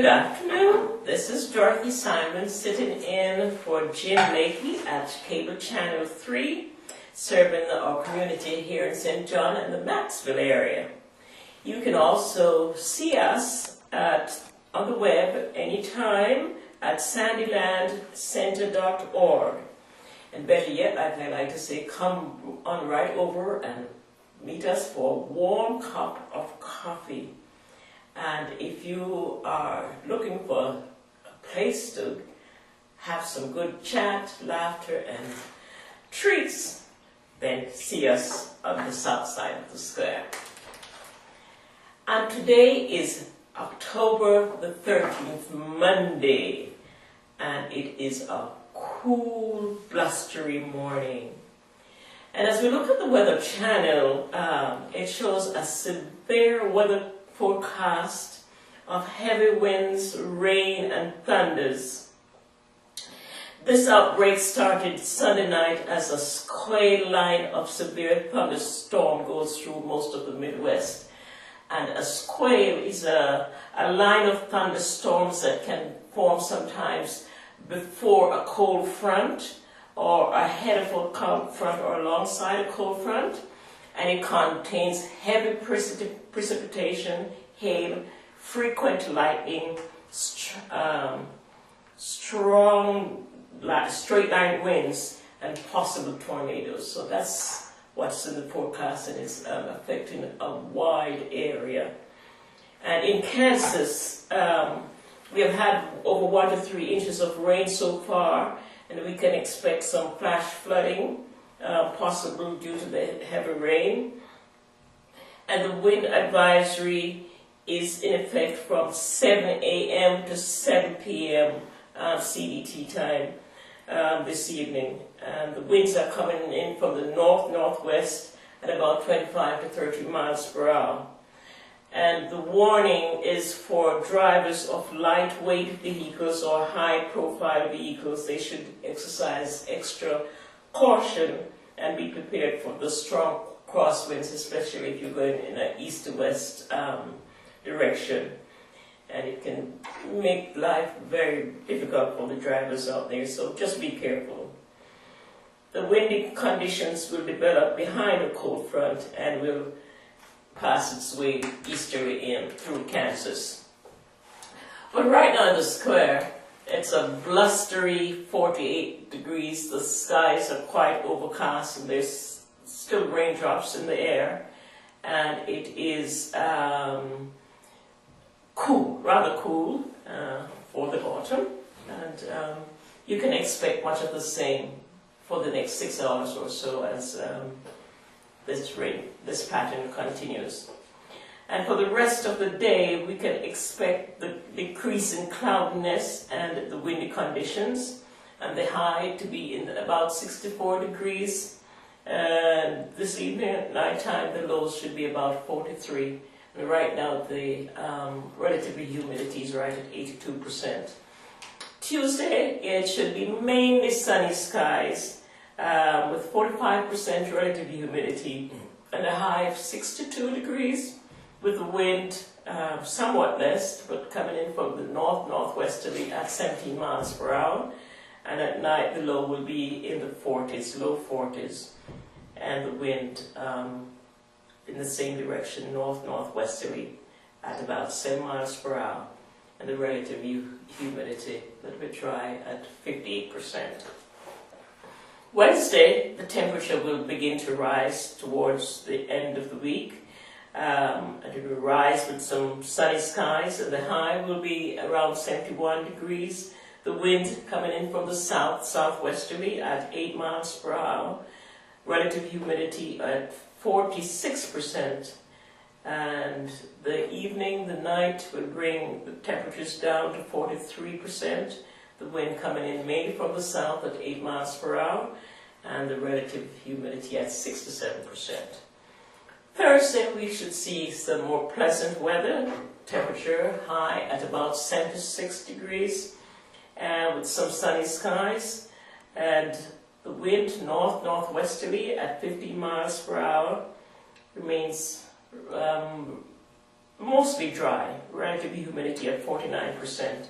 Good afternoon. This is Dorothy Simon sitting in for Jim Lakey at Cable Channel 3, serving our community here in St. John and the Maxville area. You can also see us on the web anytime at sandylandcenter.org. And better yet, I like to say, come on right over and meet us for a warm cup of coffee. And if you are looking for a place to have some good chat, laughter, and treats, then see us on the south side of the square. And today is October the 13th, Monday, and it is a cool, blustery morning. And as we look at the Weather Channel, it shows a severe weather forecast of heavy winds, rain, and thunders. This outbreak started Sunday night as a squall line of severe thunderstorm goes through most of the Midwest. And a squall is a line of thunderstorms that can form sometimes before a cold front or ahead of a cold front or alongside a cold front. And it contains heavy precipitation, hail, frequent lightning, strong straight line winds, and possible tornadoes. So that's what's in the forecast, and it's affecting a wide area. And in Kansas, we have had over 1 to 3 inches of rain so far, and we can expect some flash flooding possible due to the heavy rain. And the wind advisory is in effect from 7 a.m. to 7 p.m. CDT time this evening. And the winds are coming in from the north-northwest at about 25 to 30 miles per hour. And the warning is for drivers of lightweight vehicles or high-profile vehicles. They should exercise extra caution and be prepared for the strong crosswinds, especially if you're going in an east to west direction. And it can make life very difficult for the drivers out there, so just be careful. The windy conditions will develop behind the cold front and will pass its way easterly in through Kansas. But right now in the square, it's a blustery 48 degrees. The skies are quite overcast and there's still raindrops in the air. And it is cool, rather cool for the autumn. And you can expect much of the same for the next 6 hours or so as this pattern continues. And for the rest of the day, we can expect the decrease in cloudiness and the windy conditions, and the high to be in about 64 degrees. And this evening at nighttime, the lows should be about 43. And right now, the relative humidity is right at 82%. Tuesday, it should be mainly sunny skies with 45% relative humidity and a high of 62 degrees. With the wind somewhat less, but coming in from the north-northwesterly at 17 miles per hour. And at night, the low will be in the 40s, low 40s. And the wind in the same direction, north-northwesterly, at about 7 miles per hour. And the relative humidity, a little bit dry, at 58%. Wednesday, the temperature will begin to rise towards the end of the week. And it will rise with some sunny skies, and the high will be around 71 degrees. The wind coming in from the southwesterly at 8 miles per hour. Relative humidity at 46%. And the evening, the night will bring the temperatures down to 43%. The wind coming in mainly from the south at 8 miles per hour. And the relative humidity at 67%. Thursday, we should see some more pleasant weather, temperature high at about 76 degrees, and with some sunny skies, and the wind north-northwesterly at 50 miles per hour remains mostly dry, relative humidity at 49%.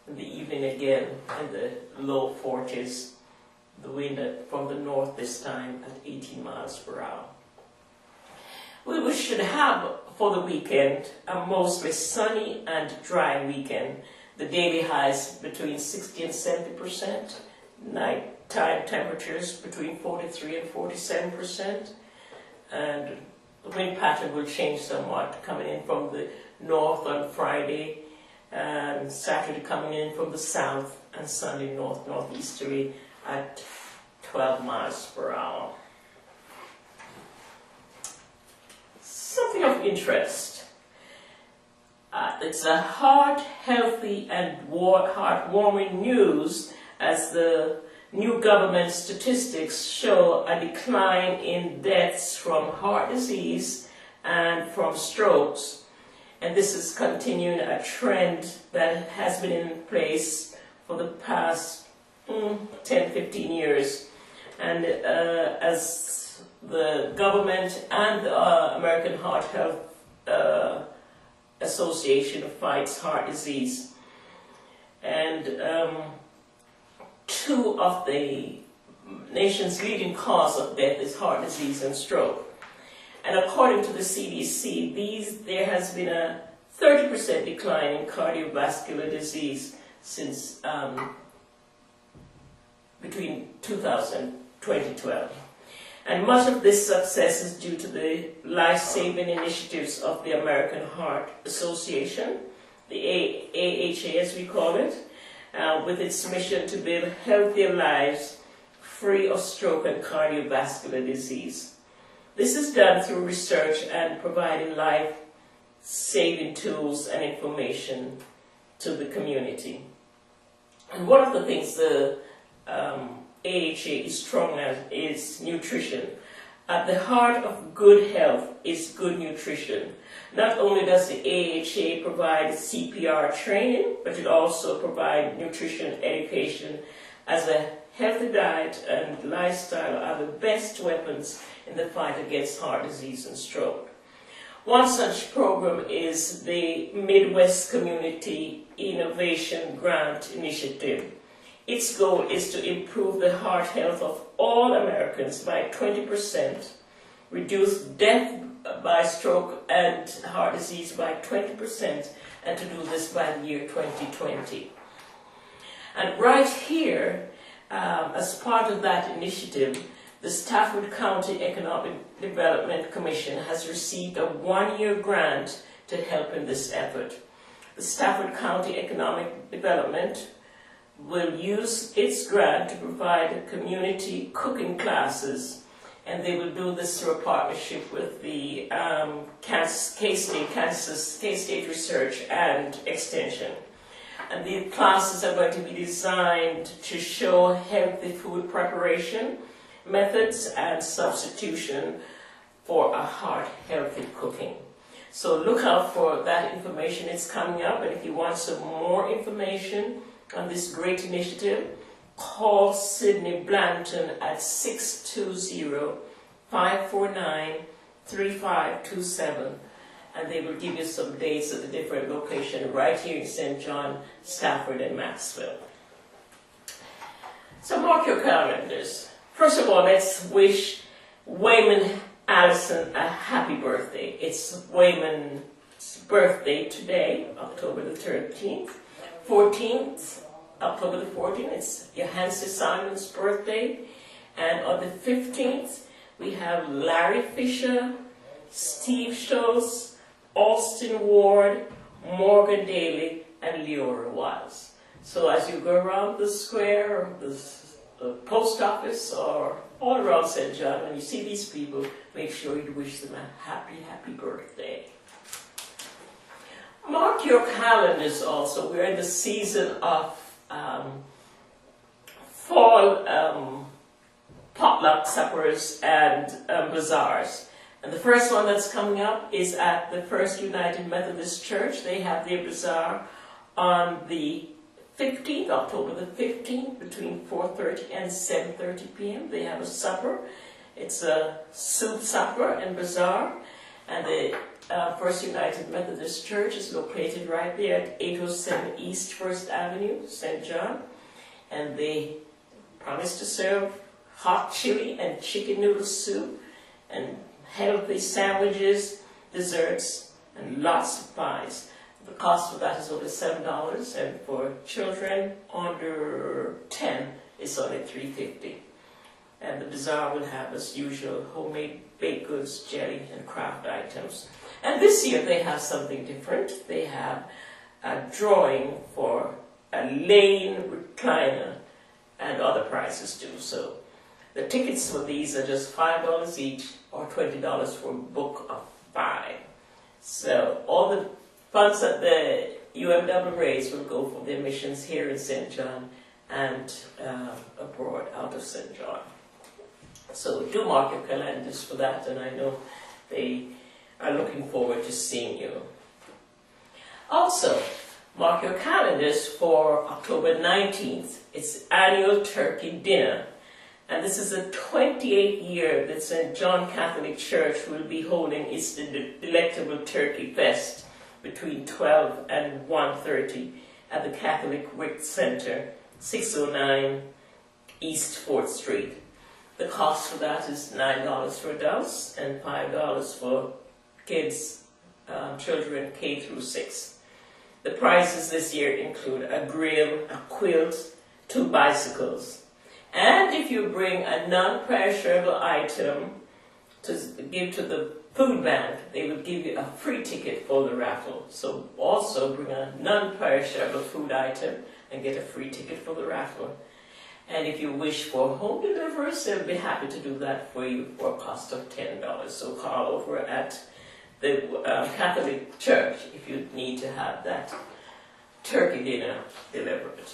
In the evening again, in the low 40s. The wind from the north this time at 18 miles per hour. We should have for the weekend a mostly sunny and dry weekend. The daily highs between 60 and 70%. Nighttime temperatures between 43 and 47%. And the wind pattern will change somewhat, coming in from the north on Friday, and Saturday coming in from the south, and Sunday northeasterly at 12 miles per hour. Something of interest. It's a heart healthy and heartwarming news as the new government statistics show a decline in deaths from heart disease and from strokes. And this is continuing a trend that has been in place for the past 10-15 years. And as the government and the American Heart Health Association fights heart disease, and two of the nation's leading cause of death is heart disease and stroke. And according to the CDC, there has been a 30% decline in cardiovascular disease since between 2000 and 2012. And much of this success is due to the life-saving initiatives of the American Heart Association, the AHA as we call it, with its mission to build healthier lives free of stroke and cardiovascular disease. This is done through research and providing life-saving tools and information to the community. And one of the things the AHA is strong at is nutrition. At the heart of good health is good nutrition. Not only does the AHA provide CPR training, but it also provides nutrition education, as a healthy diet and lifestyle are the best weapons in the fight against heart disease and stroke. One such program is the Midwest Community Innovation Grant Initiative. Its goal is to improve the heart health of all Americans by 20%, reduce death by stroke and heart disease by 20%, and to do this by the year 2020. And right here, as part of that initiative, the Stafford County Economic Development Commission has received a one-year grant to help in this effort. The Stafford County Economic Development will use its grant to provide community cooking classes, and they will do this through a partnership with the K-State Research and Extension. And the classes are going to be designed to show healthy food preparation, methods, and substitution for a heart-healthy cooking. So look out for that information. It's coming up, and if you want some more information on this great initiative, call Sydney Blanton at 620-549-3527, and they will give you some dates at the different locations right here in St. John, Stafford, and Maxwell. So mark your calendars. First of all, let's wish Wayman Allison a happy birthday. It's Wayman's birthday today, October the 13th. 14th, October the 14th, it's Johansi Simon's birthday. And on the 15th, we have Larry Fisher, Steve Schultz, Austin Ward, Morgan Daly, and Leora Wiles. So as you go around the square, or the post office, or all around St. John, when you see these people, make sure you wish them a happy, happy birthday. Mark your calendars also. We're in the season of fall potluck suppers and bazaars. And the first one that's coming up is at the First United Methodist Church. They have their bazaar on the 15th, October the 15th, between 4:30 and 7:30 p.m. They have a supper. It's a soup supper and bazaar. And the First United Methodist Church is located right there at 807 East First Avenue, St. John. And they promise to serve hot chili and chicken noodle soup and healthy sandwiches, desserts, and lots of pies. The cost for that is only $7, and for children under 10, it's only $3.50. And the bazaar will have, as usual, homemade baked goods, jelly, and craft items. And this year they have something different. They have a drawing for a Lane recliner and other prizes too. So the tickets for these are just $5 each, or $20 for a book of 5. So all the funds that the UMW raise will go for their missions here in St. John and abroad out of St. John. So do mark your calendars for that, and I know they are looking forward to seeing you. Also, mark your calendars for October 19th. It's annual turkey dinner. And this is the 28th year that St. John Catholic Church will be holding its delectable Turkey Fest between 12 and 1:30 at the Catholic Wit Center, 609 East 4th Street. The cost for that is $9 for adults and $5 for kids, children K through 6. The prizes this year include a grill, a quilt, 2 bicycles. And if you bring a non-perishable item to give to the food bank, they will give you a free ticket for the raffle. So also bring a non-perishable food item and get a free ticket for the raffle. And if you wish for home deliveries, they'll be happy to do that for you for a cost of $10. So call over at the Catholic Church if you need to have that turkey dinner delivered.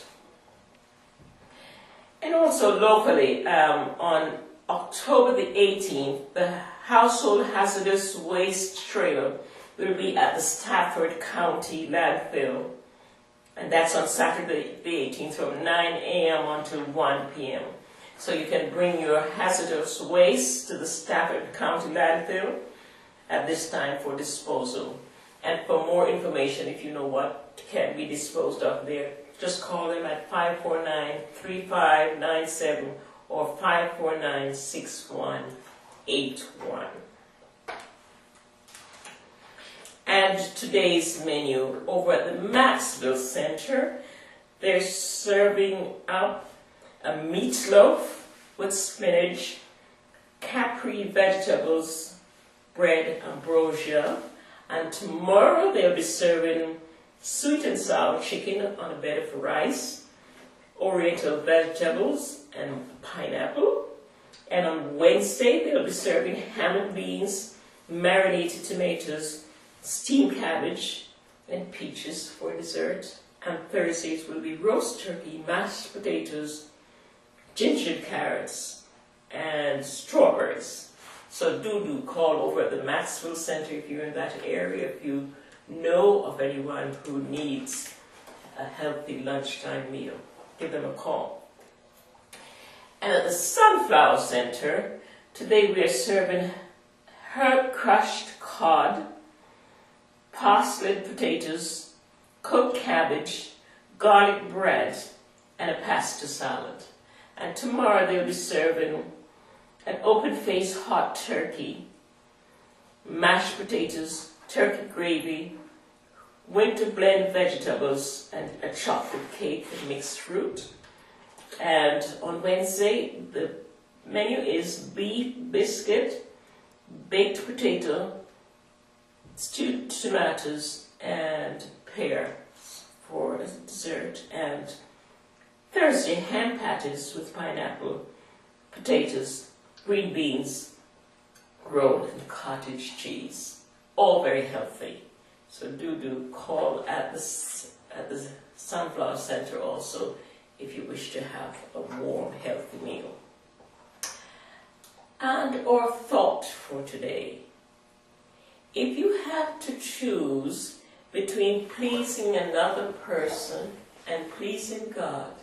And also locally, on October the 18th, the Household Hazardous Waste Trail will be at the Stafford County Landfill. And that's on Saturday the 18th from 9 a.m. until 1 p.m. So you can bring your hazardous waste to the Stafford County Landfill at this time for disposal. And for more information, if you know what can be disposed of there, just call them at 549-3597 or 549-6181. And today's menu over at the Maxville Center, they're serving up a meatloaf with spinach, capri vegetables, bread, ambrosia. And tomorrow they'll be serving sweet and sour chicken on a bed of rice, oriental vegetables, and pineapple. And on Wednesday they'll be serving ham and beans, marinated tomatoes, steamed cabbage, and peaches for dessert. And Thursdays will be roast turkey, mashed potatoes, ginger carrots, and strawberries. So do call over at the Maxwell Center if you're in that area, if you know of anyone who needs a healthy lunchtime meal. Give them a call. And at the Sunflower Center, today we are serving herb crushed cod, parsley potatoes, cooked cabbage, garlic bread, and a pasta salad. And tomorrow they'll be serving an open-faced hot turkey, mashed potatoes, turkey gravy, winter blend vegetables, and a chocolate cake and mixed fruit. And on Wednesday, the menu is beef biscuit, baked potato, stewed tomatoes, and pear for dessert. And Thursday, ham patties with pineapple, potatoes, green beans, rolled, and cottage cheese. All very healthy. So do call at the Sunflower Center also if you wish to have a warm, healthy meal. And our thought for today. If you had to choose between pleasing another person and pleasing God,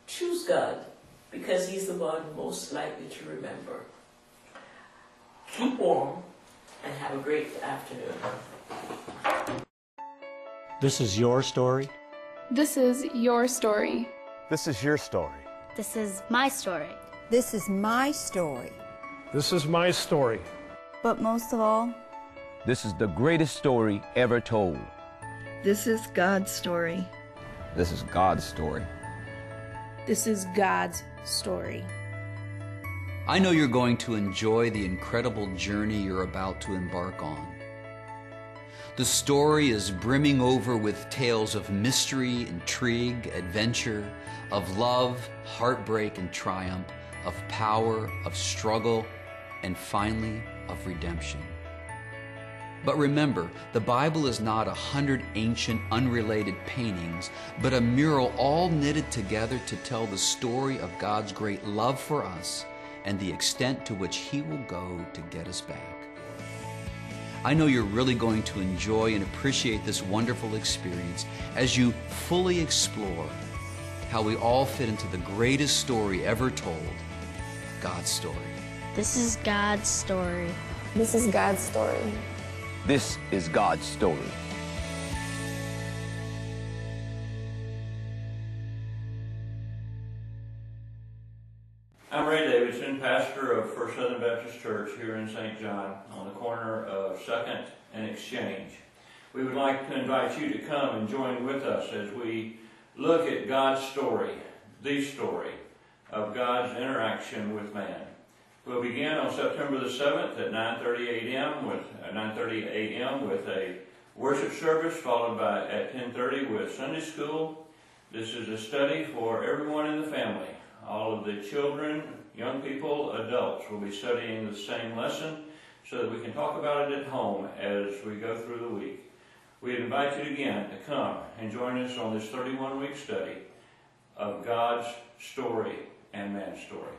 choose God, because He's the one most likely to remember. Keep warm, and have a great afternoon. This is your story. This is your story. This is your story. This is my story. This is my story. This is my story. But most of all, this is the greatest story ever told. this is God's story. This is God's story. This is God's story. I know you're going to enjoy the incredible journey you're about to embark on. The story is brimming over with tales of mystery, intrigue, adventure, of love, heartbreak, and triumph, of power, of struggle, and finally, of redemption. But remember, the Bible is not 100 ancient, unrelated paintings, but a mural all knitted together to tell the story of God's great love for us and the extent to which He will go to get us back. I know you're really going to enjoy and appreciate this wonderful experience as you fully explore how we all fit into the greatest story ever told, God's story. This is God's story. This is God's story. This is God's story. I'm Ray Davidson, pastor of First Southern Baptist Church here in St. John on the corner of 2nd and Exchange. We would like to invite you to come and join with us as we look at God's story, the story of God's interaction with man. We'll begin on September the 7th at 9:30 a.m. with a worship service, followed by at 10:30 with Sunday school. This is a study for everyone in the family. All of the children, young people, adults will be studying the same lesson so that we can talk about it at home as we go through the week. We invite you again to come and join us on this 31-week study of God's story and man's story.